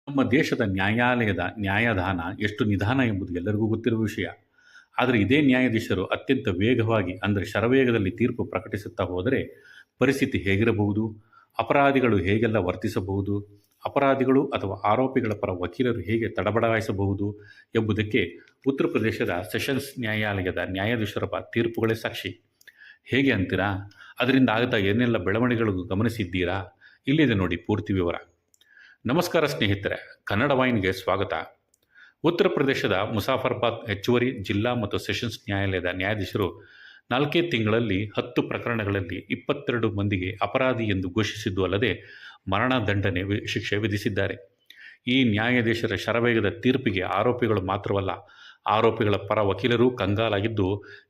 ನಮ್ಮ ದೇಶದ ನ್ಯಾಯಾಲಯದ ನ್ಯಾಯದಾನ ಎಷ್ಟು ನಿಧಾನ ಎಂಬುದು ಎಲ್ಲರಿಗೂ ಗೊತ್ತಿರುವ ವಿಷಯ. ಆದರೆ ಇದೇ ನ್ಯಾಯಾಧೀಶರು ಅತ್ಯಂತ ವೇಗವಾಗಿ ಅಂದರೆ ಶರವೇಗದಲ್ಲಿ ತೀರ್ಪು ಪ್ರಕಟಿಸುತ್ತಾ ಹೋದರೆ ಪರಿಸ್ಥಿತಿ ಹೇಗಿರಬಹುದು? ಅಪರಾಧಿಗಳು ಹೇಗೆಲ್ಲ ವರ್ತಿಸಬಹುದು? ಅಪರಾಧಿಗಳು ಅಥವಾ ಆರೋಪಿಗಳ ಪರ ವಕೀಲರು ಹೇಗೆ ತಡಬಡಾಯಿಸಬಹುದು ಎಂಬುದಕ್ಕೆ ಉತ್ತರ ಪ್ರದೇಶದ ಸೆಷನ್ಸ್ ನ್ಯಾಯಾಲಯದ ನ್ಯಾಯಾಧೀಶರ ತೀರ್ಪುಗಳೇ ಸಾಕ್ಷಿ. ಹೇಗೆ ಅಂತೀರಾ? ಅದರಿಂದ ಆಗದ ಏನೆಲ್ಲ ಬೆಳವಣಿಗೆಗಳು ಗಮನಿಸಿದ್ದೀರಾ? ಇಲ್ಲಿದೆ ನೋಡಿ ಪೂರ್ತಿ ವಿವರ. ನಮಸ್ಕಾರ ಸ್ನೇಹಿತರೆ, ಕನ್ನಡ ವಾಹಿನಿಗೆ ಸ್ವಾಗತ. ಉತ್ತರ ಪ್ರದೇಶದ ಮುಸಾಫರ್ಬಾದ್ ಹೆಚ್ಚುವರಿ ಜಿಲ್ಲಾ ಮತ್ತು ಸೆಷನ್ಸ್ ನ್ಯಾಯಾಲಯದ ನ್ಯಾಯಾಧೀಶರು 4 ತಿಂಗಳಲ್ಲಿ 10 ಪ್ರಕರಣಗಳಲ್ಲಿ 22 ಮಂದಿಗೆ ಅಪರಾಧಿ ಎಂದು ಘೋಷಿಸಿದ್ದು ಅಲ್ಲದೆ ಮರಣದಂಡನೆ ಶಿಕ್ಷೆ ವಿಧಿಸಿದ್ದಾರೆ. ಈ ನ್ಯಾಯಾಧೀಶರ ಶರವೇಗದ ತೀರ್ಪಿಗೆ ಆರೋಪಿಗಳು ಮಾತ್ರವಲ್ಲ, ಆರೋಪಿಗಳ ಪರ ವಕೀಲರು ಕಂಗಾಲಾಗಿದ್ದು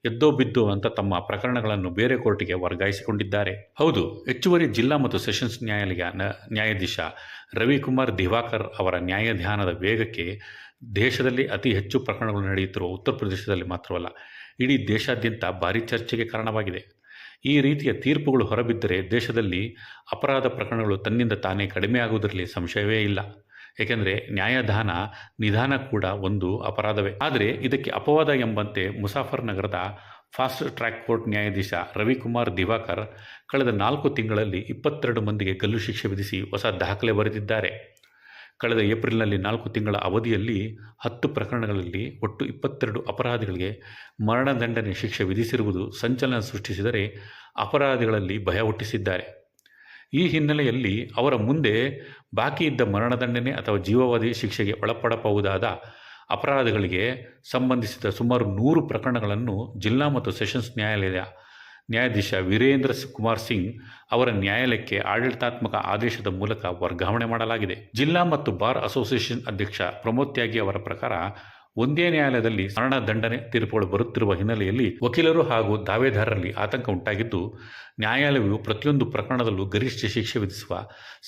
ಎದ್ದೋ ಬಿದ್ದೋ ಅಂತ ತಮ್ಮ ಪ್ರಕರಣಗಳನ್ನು ಬೇರೆ ಕೋರ್ಟಿಗೆ ವರ್ಗಾಯಿಸಿಕೊಂಡಿದ್ದಾರೆ. ಹೌದು, ಹೆಚ್ಚುವರಿ ಜಿಲ್ಲಾ ಮತ್ತು ಸೆಷನ್ಸ್ ನ್ಯಾಯಾಲಯ ನ್ಯಾಯಾಧೀಶ ರವಿಕುಮಾರ್ ದಿವಾಕರ್ ಅವರ ನ್ಯಾಯದಾನದ ವೇಗಕ್ಕೆ ದೇಶದಲ್ಲಿ ಅತಿ ಹೆಚ್ಚು ಪ್ರಕರಣಗಳು ನಡೆಯುತ್ತಿರುವ ಉತ್ತರ ಪ್ರದೇಶದಲ್ಲಿ ಮಾತ್ರವಲ್ಲ, ಇಡೀ ದೇಶಾದ್ಯಂತ ಭಾರೀ ಚರ್ಚೆಗೆ ಕಾರಣವಾಗಿದೆ. ಈ ರೀತಿಯ ತೀರ್ಪುಗಳು ಹೊರಬಿದ್ದರೆ ದೇಶದಲ್ಲಿ ಅಪರಾಧ ಪ್ರಕರಣಗಳು ತನ್ನಿಂದ ತಾನೇ ಕಡಿಮೆ ಆಗುವುದರಲ್ಲಿ ಸಂಶಯವೇ ಇಲ್ಲ. ಏಕೆಂದರೆ ನ್ಯಾಯದಾನ ನಿಧಾನ ಕೂಡ ಒಂದು ಅಪರಾಧವೇ. ಆದರೆ ಇದಕ್ಕೆ ಅಪವಾದ ಎಂಬಂತೆ ಮುಸಾಫರ್ ನಗರದ ಫಾಸ್ಟ್ ಟ್ರ್ಯಾಕ್ ಕೋರ್ಟ್ ನ್ಯಾಯಾಧೀಶ ರವಿಕುಮಾರ್ ದಿವಾಕರ್ ಕಳೆದ 4 ತಿಂಗಳಲ್ಲಿ 22 ಮಂದಿಗೆ ಗಲ್ಲು ಶಿಕ್ಷೆ ವಿಧಿಸಿ ಹೊಸ ದಾಖಲೆ ಬರೆದಿದ್ದಾರೆ. ಕಳೆದ ಏಪ್ರಿಲ್ನಲ್ಲಿ 4 ತಿಂಗಳ ಅವಧಿಯಲ್ಲಿ 10 ಪ್ರಕರಣಗಳಲ್ಲಿ ಒಟ್ಟು 22 ಅಪರಾಧಿಗಳಿಗೆ ಮರಣದಂಡನೆ ಶಿಕ್ಷೆ ವಿಧಿಸಿರುವುದು ಸಂಚಲನ ಸೃಷ್ಟಿಸಿದರೆ ಅಪರಾಧಿಗಳಲ್ಲಿ ಭಯ ಹುಟ್ಟಿಸಿದ್ದಾರೆ. ಈ ಹಿನ್ನೆಲೆಯಲ್ಲಿ ಅವರ ಮುಂದೆ ಬಾಕಿ ಇದ್ದ ಮರಣದಂಡನೆ ಅಥವಾ ಜೀವಾವಧಿ ಶಿಕ್ಷೆಗೆ ಒಳಪಡಬಹುದಾದ ಅಪರಾಧಗಳಿಗೆ ಸಂಬಂಧಿಸಿದ ಸುಮಾರು 100 ಪ್ರಕರಣಗಳನ್ನು ಜಿಲ್ಲಾ ಮತ್ತು ಸೆಷನ್ಸ್ ನ್ಯಾಯಾಲಯದ ನ್ಯಾಯಾಧೀಶ ವೀರೇಂದ್ರ ಕುಮಾರ್ ಸಿಂಗ್ ಅವರ ನ್ಯಾಯಾಲಯಕ್ಕೆ ಆಡಳಿತಾತ್ಮಕ ಆದೇಶದ ಮೂಲಕ ವರ್ಗಾವಣೆ ಮಾಡಲಾಗಿದೆ. ಜಿಲ್ಲಾ ಮತ್ತು ಬಾರ್ ಅಸೋಸಿಯೇಷನ್ ಅಧ್ಯಕ್ಷ ಪ್ರಮೋದ್ ತ್ಯಾಗಿ ಅವರ ಪ್ರಕಾರ ಒಂದೇ ನ್ಯಾಯಾಲಯದಲ್ಲಿ ಮರಣದಂಡನೆ ತೀರ್ಪುಗಳು ಬರುತ್ತಿರುವ ಹಿನ್ನೆಲೆಯಲ್ಲಿ ವಕೀಲರು ಹಾಗೂ ದಾವೇದಾರರಲ್ಲಿ ಆತಂಕ ಉಂಟಾಗಿದ್ದು, ನ್ಯಾಯಾಲಯವು ಪ್ರತಿಯೊಂದು ಪ್ರಕರಣದಲ್ಲೂ ಗರಿಷ್ಠ ಶಿಕ್ಷೆ ವಿಧಿಸುವ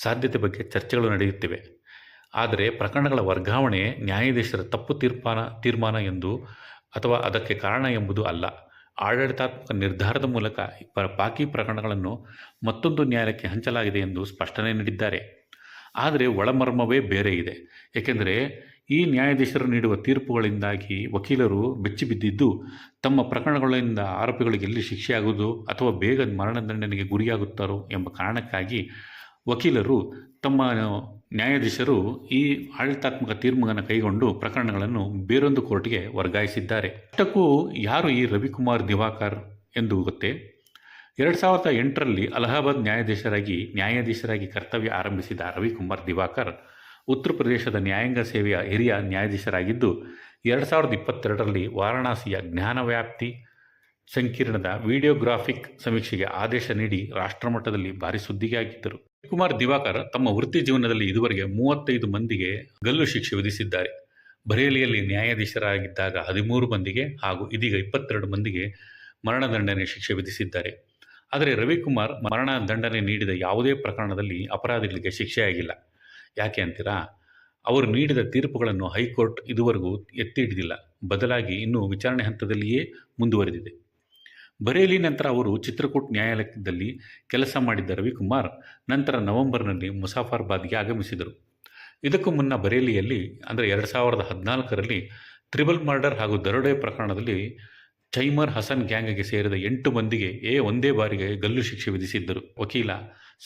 ಸಾಧ್ಯತೆ ಬಗ್ಗೆ ಚರ್ಚೆಗಳು ನಡೆಯುತ್ತಿವೆ. ಆದರೆ ಪ್ರಕರಣಗಳ ವರ್ಗಾವಣೆ ನ್ಯಾಯಾಧೀಶರ ತಪ್ಪು ತೀರ್ಮಾನ ಎಂದು ಅಥವಾ ಅದಕ್ಕೆ ಕಾರಣ ಎಂಬುದು ಅಲ್ಲ. ಆಡಳಿತಾತ್ಮಕ ನಿರ್ಧಾರದ ಮೂಲಕ ಬಾಕಿ ಪ್ರಕರಣಗಳನ್ನು ಮತ್ತೊಂದು ನ್ಯಾಯಾಲಯಕ್ಕೆ ಹಂಚಲಾಗಿದೆ ಎಂದು ಸ್ಪಷ್ಟನೆ ನೀಡಿದ್ದಾರೆ. ಆದರೆ ಒಳಮರ್ಮವೇ ಬೇರೆ ಇದೆ. ಏಕೆಂದರೆ ಈ ನ್ಯಾಯಾಧೀಶರು ನೀಡುವ ತೀರ್ಪುಗಳಿಂದಾಗಿ ವಕೀಲರು ಬೆಚ್ಚಿಬಿದ್ದಿದ್ದು, ತಮ್ಮ ಪ್ರಕರಣಗಳಿಂದ ಆರೋಪಿಗಳಿಗೆ ಎಲ್ಲಿ ಶಿಕ್ಷೆಯಾಗುವುದು ಅಥವಾ ಬೇಗ ಮರಣದಂಡನೆಗೆ ಗುರಿಯಾಗುತ್ತಾರೋ ಎಂಬ ಕಾರಣಕ್ಕಾಗಿ ವಕೀಲರು ತಮ್ಮ ನ್ಯಾಯಾಧೀಶರು ಈ ಆಡಳಿತಾತ್ಮಕ ತೀರ್ಮಾನ ಕೈಗೊಂಡು ಪ್ರಕರಣಗಳನ್ನು ಬೇರೊಂದು ಕೋರ್ಟ್ಗೆ ವರ್ಗಾಯಿಸಿದ್ದಾರೆ. ಅಷ್ಟಕ್ಕೂ ಯಾರು ಈ ರವಿಕುಮಾರ್ ದಿವಾಕರ್ ಎಂದು ಗೊತ್ತೇ? 2008ರಲ್ಲಿ ಅಲಹಾಬಾದ್ ನ್ಯಾಯಾಧೀಶರಾಗಿ ಕರ್ತವ್ಯ ಆರಂಭಿಸಿದ ರವಿಕುಮಾರ್ ದಿವಾಕರ್ ಉತ್ತರ ಪ್ರದೇಶದ ನ್ಯಾಯಾಂಗ ಸೇವೆಯ ಹಿರಿಯ ನ್ಯಾಯಾಧೀಶರಾಗಿದ್ದು, 2022ರಲ್ಲಿ ವಾರಾಣಸಿಯ ಜ್ಞಾನವ್ಯಾಪ್ತಿ ಸಂಕೀರ್ಣದ ವಿಡಿಯೋಗ್ರಾಫಿಕ್ ಸಮೀಕ್ಷೆಗೆ ಆದೇಶ ನೀಡಿ ರಾಷ್ಟ್ರಮಟ್ಟದಲ್ಲಿ ಭಾರಿ ಸುದ್ದಿಗೆ ಆಗಿದ್ದರು. ರವಿಕುಮಾರ್ ದಿವಾಕರ್ ತಮ್ಮ ವೃತ್ತಿ ಜೀವನದಲ್ಲಿ ಇದುವರೆಗೆ 35 ಮಂದಿಗೆ ಗಲ್ಲು ಶಿಕ್ಷೆ ವಿಧಿಸಿದ್ದಾರೆ. ಬರೇಲಿಯಲ್ಲಿ ನ್ಯಾಯಾಧೀಶರಾಗಿದ್ದಾಗ 13 ಮಂದಿಗೆ ಹಾಗೂ ಇದೀಗ 22 ಮಂದಿಗೆ ಮರಣದಂಡನೆ ಶಿಕ್ಷೆ ವಿಧಿಸಿದ್ದಾರೆ. ಆದರೆ ರವಿಕುಮಾರ್ ಮರಣದಂಡನೆ ನೀಡಿದ ಯಾವುದೇ ಪ್ರಕರಣದಲ್ಲಿ ಅಪರಾಧಿಗಳಿಗೆ ಶಿಕ್ಷೆಯಾಗಿಲ್ಲ. ಯಾಕೆ ಅಂತೀರಾ? ಅವರು ನೀಡಿದ ತೀರ್ಪುಗಳನ್ನು ಹೈಕೋರ್ಟ್ ಇದುವರೆಗೂ ಎತ್ತಿ ಹಿಡಿದಿಲ್ಲ. ಬದಲಾಗಿ ಇನ್ನೂ ವಿಚಾರಣೆ ಹಂತದಲ್ಲಿಯೇ ಮುಂದುವರೆದಿದೆ. ಬರೇಲಿ ನಂತರ ಅವರು ಚಿತ್ರಕೂಟ್ ನ್ಯಾಯಾಲಯದಲ್ಲಿ ಕೆಲಸ ಮಾಡಿದ್ದ ರವಿಕುಮಾರ್ ನಂತರ ನವೆಂಬರ್ನಲ್ಲಿ ಮುಸಾಫರ್ಬಾದ್ಗೆ ಆಗಮಿಸಿದರು. ಇದಕ್ಕೂ ಮುನ್ನ ಬರೇಲಿಯಲ್ಲಿ ಅಂದರೆ 2014ರಲ್ಲಿ ಟ್ರಿಬಲ್ ಮರ್ಡರ್ ಹಾಗೂ ದರೋಡೆ ಪ್ರಕರಣದಲ್ಲಿ ಚೈಮರ್ ಹಸನ್ ಗ್ಯಾಂಗ್ಗೆ ಸೇರಿದ 8 ಮಂದಿಗೆ ಒಂದೇ ಬಾರಿಗೆ ಗಲ್ಲು ಶಿಕ್ಷೆ ವಿಧಿಸಿದ್ದರು. ವಕೀಲ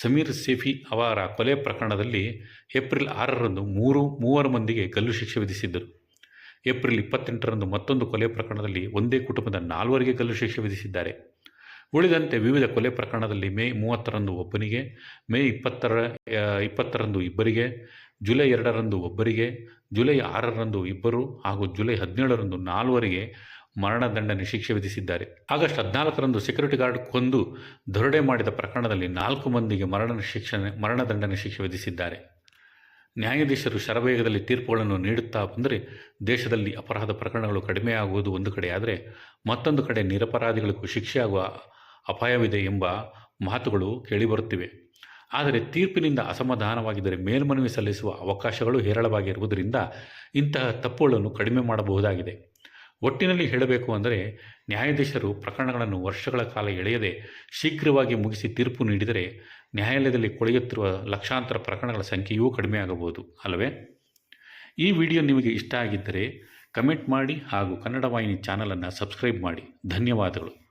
ಸಮೀರ್ ಸೇಫಿ ಅವರ ಕೊಲೆ ಪ್ರಕರಣದಲ್ಲಿ ಏಪ್ರಿಲ್ 6ರಂದು 3 ಮಂದಿಗೆ ಗಲ್ಲು ಶಿಕ್ಷೆ ವಿಧಿಸಿದ್ದರು. ಏಪ್ರಿಲ್ 28ರಂದು ಮತ್ತೊಂದು ಕೊಲೆ ಪ್ರಕರಣದಲ್ಲಿ ಒಂದೇ ಕುಟುಂಬದ 4 ಗಲ್ಲು ಶಿಕ್ಷೆ ವಿಧಿಸಿದ್ದಾರೆ. ಉಳಿದಂತೆ ವಿವಿಧ ಕೊಲೆ ಪ್ರಕರಣದಲ್ಲಿ ಮೇ 30ರಂದು ಒಬ್ಬನಿಗೆ, ಮೇ 20ರಂದು ಇಬ್ಬರಿಗೆ, ಜುಲೈ 2ರಂದು ಒಬ್ಬರಿಗೆ, ಜುಲೈ 6ರಂದು ಇಬ್ಬರು ಹಾಗೂ ಜುಲೈ 17ರಂದು 4 ಮರಣದಂಡನೆ ಶಿಕ್ಷೆ ವಿಧಿಸಿದ್ದಾರೆ. ಆಗಸ್ಟ್ 14ರಂದು ಸೆಕ್ಯೂರಿಟಿ ಗಾರ್ಡ್ ಕೊಂದು ದರೋಡೆ ಮಾಡಿದ ಪ್ರಕರಣದಲ್ಲಿ 4 ಮಂದಿಗೆ ಮರಣದಂಡನೆ ಶಿಕ್ಷೆ ವಿಧಿಸಿದ್ದಾರೆ. ನ್ಯಾಯಾಧೀಶರು ಶರವೇಗದಲ್ಲಿ ತೀರ್ಪುಗಳನ್ನು ನೀಡುತ್ತಾ ಬಂದರೆ ದೇಶದಲ್ಲಿ ಅಪರಾಧ ಪ್ರಕರಣಗಳು ಕಡಿಮೆಯಾಗುವುದು ಒಂದು ಕಡೆಯಾದರೆ, ಮತ್ತೊಂದು ಕಡೆ ನಿರಪರಾಧಿಗಳಿಗೂ ಶಿಕ್ಷೆಯಾಗುವ ಅಪಾಯವಿದೆ ಎಂಬ ಮಾತುಗಳು ಕೇಳಿಬರುತ್ತಿವೆ. ಆದರೆ ತೀರ್ಪಿನಿಂದ ಅಸಮಾಧಾನವಾಗಿದ್ದರೆ ಮೇಲ್ಮನವಿ ಸಲ್ಲಿಸುವ ಅವಕಾಶಗಳು ಹೇರಳವಾಗಿರುವುದರಿಂದ ಇಂತಹ ತಪ್ಪುಗಳನ್ನು ಕಡಿಮೆ ಮಾಡಬಹುದಾಗಿದೆ. ಒಟ್ಟಿನಲ್ಲಿ ಹೇಳಬೇಕು ಅಂದರೆ ನ್ಯಾಯಾಧೀಶರು ಪ್ರಕರಣಗಳನ್ನು ವರ್ಷಗಳ ಕಾಲ ಎಳೆಯದೆ ಶೀಘ್ರವಾಗಿ ಮುಗಿಸಿ ತೀರ್ಪು ನೀಡಿದರೆ ನ್ಯಾಯಾಲಯದಲ್ಲಿ ಕೊಳೆಯುತ್ತಿರುವ ಲಕ್ಷಾಂತರ ಪ್ರಕರಣಗಳ ಸಂಖ್ಯೆಯೂ ಕಡಿಮೆಯಾಗಬಹುದು ಅಲ್ಲವೇ? ಈ ವಿಡಿಯೋ ನಿಮಗೆ ಇಷ್ಟ ಆಗಿದ್ದರೆ ಕಮೆಂಟ್ ಮಾಡಿ ಹಾಗೂ ಕನ್ನಡ ವಾಹಿನಿ ಚಾನಲನ್ನು ಸಬ್ಸ್ಕ್ರೈಬ್ ಮಾಡಿ. ಧನ್ಯವಾದಗಳು.